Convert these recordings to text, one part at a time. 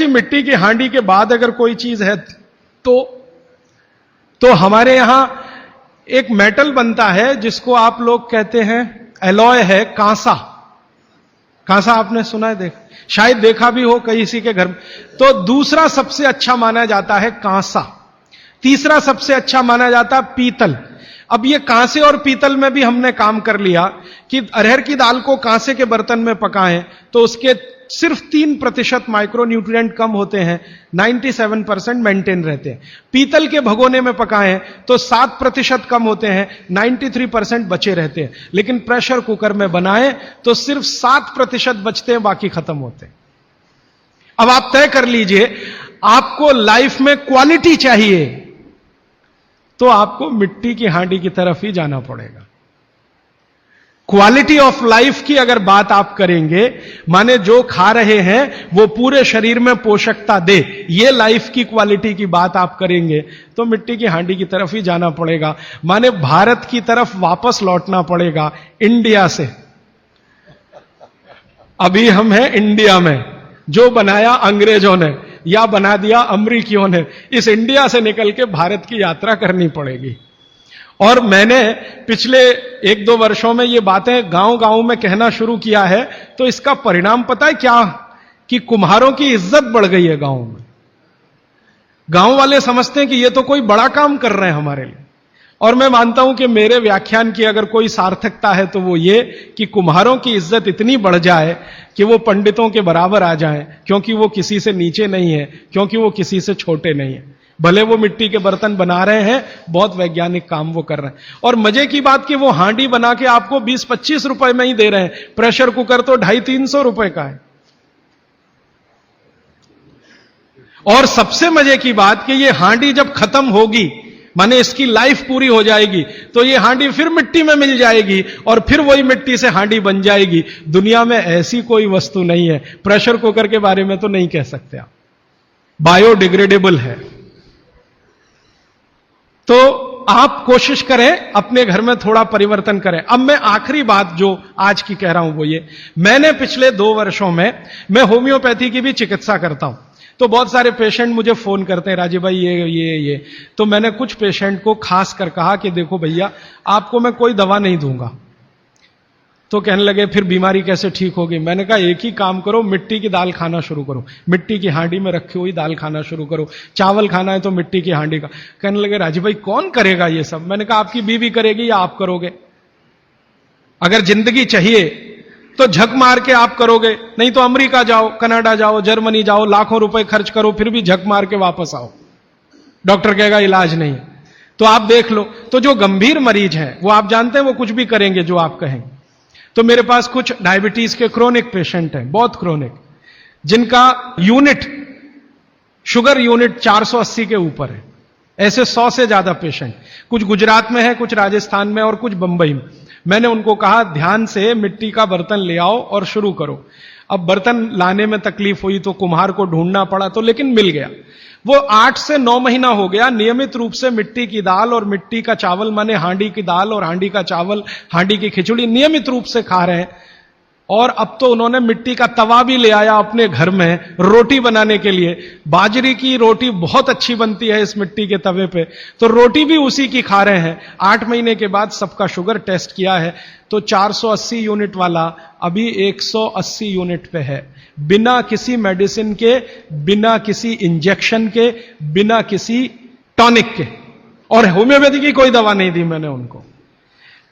मिट्टी की हांडी के बाद अगर कोई चीज है तो हमारे यहां एक मेटल बनता है जिसको आप लोग कहते हैं एलॉय है, कांसा। कांसा आपने सुना है, शायद देखा भी हो किसी के घर में। तो दूसरा सबसे अच्छा माना जाता है कांसा, तीसरा सबसे अच्छा माना जाता है पीतल। अब ये कांसे और पीतल में भी हमने काम कर लिया कि अरहर की दाल को कांसे के बर्तन में पकाएं तो उसके सिर्फ 3% माइक्रो न्यूट्रिएंट कम होते हैं, 97% मेंटेन रहते हैं। पीतल के भगोने में पकाएं तो 7% कम होते हैं, 93% बचे रहते हैं। लेकिन प्रेशर कुकर में बनाएं तो सिर्फ 7% बचते हैं, बाकी खत्म होते हैं। अब आप तय कर लीजिए, आपको लाइफ में क्वालिटी चाहिए तो आपको मिट्टी की हांडी की तरफ ही जाना पड़ेगा। क्वालिटी ऑफ लाइफ की अगर बात आप करेंगे, माने जो खा रहे हैं वो पूरे शरीर में पोषकता दे, ये लाइफ की क्वालिटी की बात आप करेंगे तो मिट्टी की हांडी की तरफ ही जाना पड़ेगा। माने भारत की तरफ वापस लौटना पड़ेगा, इंडिया से। अभी हम हैं इंडिया में, जो बनाया अंग्रेजों ने या बना दिया अमरीकियों ने, इस इंडिया से निकल के भारत की यात्रा करनी पड़ेगी। और मैंने पिछले 1-2 वर्षों में ये बातें गांव गांव में कहना शुरू किया है, तो इसका परिणाम पता है क्या, कि कुम्हारों की इज्जत बढ़ गई है गांव में। गांव वाले समझते हैं कि ये तो कोई बड़ा काम कर रहे हैं हमारे लिए। और मैं मानता हूं कि मेरे व्याख्यान की अगर कोई सार्थकता है तो वो ये कि कुम्हारों की इज्जत इतनी बढ़ जाए कि वो पंडितों के बराबर आ जाएं, क्योंकि वो किसी से नीचे नहीं है, क्योंकि वो किसी से छोटे नहीं है। भले वो मिट्टी के बर्तन बना रहे हैं, बहुत वैज्ञानिक काम वो कर रहे हैं। और मजे की बात कि वो हांडी बना के आपको 20-25 रुपए में ही दे रहे हैं, प्रेशर कुकर तो 250-300 रुपए का है। और सबसे मजे की बात कि ये हांडी जब खत्म होगी, माने इसकी लाइफ पूरी हो जाएगी, तो ये हांडी फिर मिट्टी में मिल जाएगी और फिर वही मिट्टी से हांडी बन जाएगी। दुनिया में ऐसी कोई वस्तु नहीं है। प्रेशर कुकर के बारे में तो नहीं कह सकते आप, बायोडिग्रेडेबल है। तो आप कोशिश करें अपने घर में थोड़ा परिवर्तन करें। अब मैं आखिरी बात जो आज की कह रहा हूं वो ये, मैंने पिछले 2 वर्षों में मैं होम्योपैथी की भी चिकित्सा करता हूं। तो बहुत सारे पेशेंट मुझे फोन करते हैं, राजीव भाई ये। तो मैंने कुछ पेशेंट को खास कर कहा कि देखो भैया, आपको मैं कोई दवा नहीं दूंगा। तो कहने लगे फिर बीमारी कैसे ठीक होगी? मैंने कहा एक ही काम करो, मिट्टी की दाल खाना शुरू करो, मिट्टी की हांडी में रखी हुई दाल खाना शुरू करो। चावल खाना है तो मिट्टी की हांडी का। कहने लगे राजीव भाई कौन करेगा ये सब? मैंने कहा आपकी बीवी करेगी या आप करोगे? अगर जिंदगी चाहिए तो झक मार के आप करोगे, नहीं तो अमेरिका जाओ, कनाडा जाओ, जर्मनी जाओ, लाखों रुपए खर्च करो, फिर भी झक मार के वापस आओ, डॉक्टर कहेगा इलाज नहीं। तो आप देख लो, तो जो गंभीर मरीज हैं वो आप जानते हैं वो कुछ भी करेंगे जो आप कहेंगे। तो मेरे पास कुछ डायबिटीज के क्रोनिक पेशेंट हैं, बहुत क्रोनिक, जिनका यूनिट, शुगर यूनिट 480 के ऊपर है। ऐसे 100 से ज्यादा पेशेंट, कुछ गुजरात में है, कुछ राजस्थान में और कुछ बंबई में। मैंने उनको कहा ध्यान से मिट्टी का बर्तन ले आओ और शुरू करो। अब बर्तन लाने में तकलीफ हुई तो कुम्हार को ढूंढना पड़ा, तो लेकिन मिल गया। वो 8 से 9 महीना हो गया नियमित रूप से मिट्टी की दाल और मिट्टी का चावल, माने हांडी की दाल और हांडी का चावल, हांडी की खिचड़ी नियमित रूप से खा रहे हैं। और अब तो उन्होंने मिट्टी का तवा भी ले आया अपने घर में रोटी बनाने के लिए। बाजरे की रोटी बहुत अच्छी बनती है इस मिट्टी के तवे पे, तो रोटी भी उसी की खा रहे हैं। 8 महीने के बाद सबका शुगर टेस्ट किया है तो 480 यूनिट वाला अभी 180 यूनिट पे है, बिना किसी मेडिसिन के, बिना किसी इंजेक्शन के, बिना किसी टॉनिक के। और होम्योपैथी की कोई दवा नहीं दी मैंने उनको।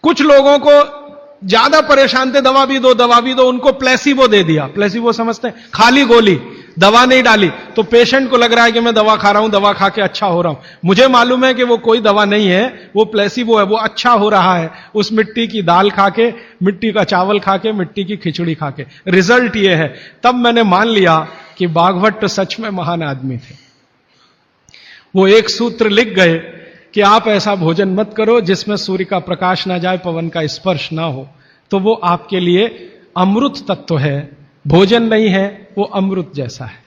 कुछ लोगों को ज्यादा परेशान थे, दवा भी दो, उनको प्लेसिबो दे दिया। प्लेसिबो समझते हैं? खाली गोली, दवा नहीं डाली। तो पेशेंट को लग रहा है कि मैं दवा खा रहा हूं, दवा खा के अच्छा हो रहा हूं। मुझे मालूम है कि वो कोई दवा नहीं है, वो प्लेसिबो है, वो अच्छा हो रहा है उस मिट्टी की दाल खा के, मिट्टी का चावल खा के, मिट्टी की खिचड़ी खा के। रिजल्ट ये है। तब मैंने मान लिया कि बाघभट्ट सच में महान आदमी थे। वो एक सूत्र लिख गए कि आप ऐसा भोजन मत करो जिसमें सूर्य का प्रकाश ना जाए, पवन का स्पर्श ना हो। तो वो आपके लिए अमृत तत्व है, भोजन नहीं है, वो अमृत जैसा है।